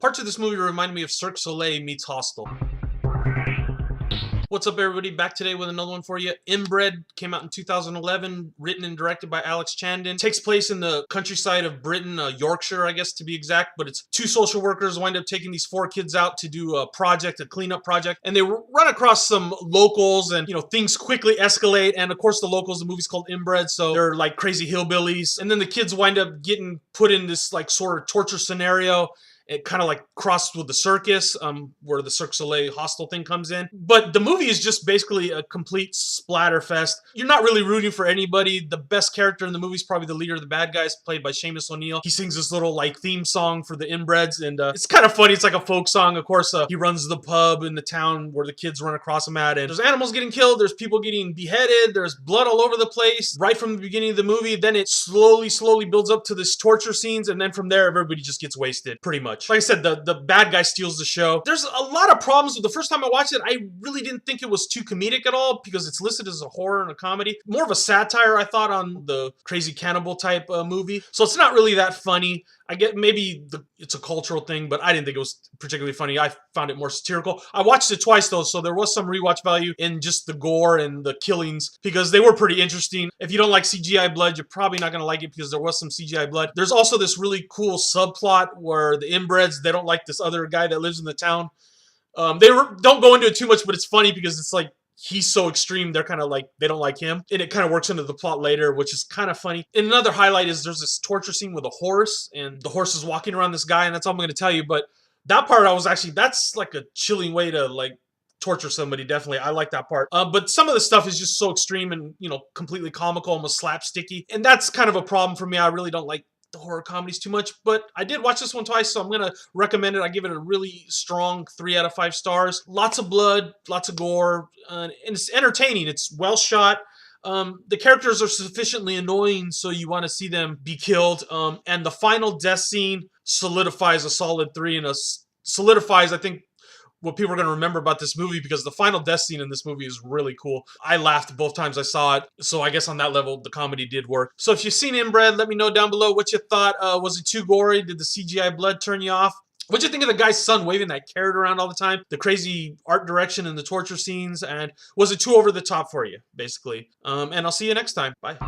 Parts of this movie remind me of Cirque du Soleil meets Hostel. What's up, everybody? Back today with another one for you. Inbred came out in 2011, written and directed by Alex Chandon. Takes place in the countryside of Britain, Yorkshire, I guess to be exact. But it's two social workers wind up taking these four kids out to do a project, a cleanup project, and they run across some locals, and things quickly escalate. And of course, the locals, the movie's called Inbred, so they're like crazy hillbillies. And then the kids wind up getting put in this like sort of torture scenario. It kind of like crossed with the circus, where the Cirque du Soleil hostel thing comes in. But the movie is just basically a complete splatter fest. You're not really rooting for anybody. The best character in the movie is probably the leader of the bad guys, played by Seamus O'Neill. He sings this little like theme song for the Inbreds, and it's kind of funny. It's like a folk song. Of course, he runs the pub in the town where the kids run across him at, and there's animals getting killed, there's people getting beheaded, there's blood all over the place. Right from the beginning of the movie, then it slowly builds up to this torture scenes, and then from there, everybody just gets wasted, pretty much. Like I said, the bad guy steals the show. There's a lot of problems with the first time I watched it. I really didn't think it was too comedic at all because it's listed as a horror and a comedy. More of a satire, I thought, on the crazy cannibal type movie. So it's not really that funny. I get maybe it's a cultural thing, but I didn't think it was particularly funny. I found it more satirical. I watched it twice though, so there was some rewatch value in just the gore and the killings because they were pretty interesting. If you don't like CGI blood, you're probably not going to like it because there was some CGI blood. There's also this really cool subplot where the inbreds, they don't like this other guy that lives in the town. Don't go into it too much, but it's funny because it's like, he's so extreme, they're kind of like, they don't like him. And it kind of works into the plot later, which is kind of funny. And another highlight is there's this torture scene with a horse, and the horse is walking around this guy, and that's all I'm going to tell you. But that part, that's like a chilling way to like torture somebody, definitely. I like that part. But some of the stuff is just so extreme and, completely comical, almost slapsticky. And that's kind of a problem for me. I really don't like the horror comedies too much, but I did watch this one twice, so I'm gonna recommend it. I give it a really strong 3 out of 5 stars. Lots of blood, lots of gore, and it's entertaining. It's well shot. The characters are sufficiently annoying, so you want to see them be killed. And the final death scene solidifies a solid 3, and solidifies, I think, what people are going to remember about this movie, because the final death scene in this movie is really cool. I laughed both times I saw it, so I guess on that level, the comedy did work. So if you've seen Inbred, let me know down below what you thought. Was it too gory? Did the CGI blood turn you off? What'd you think of the guy's son waving that carrot around all the time? The crazy art direction and the torture scenes? And was it too over the top for you, basically? And I'll see you next time. Bye.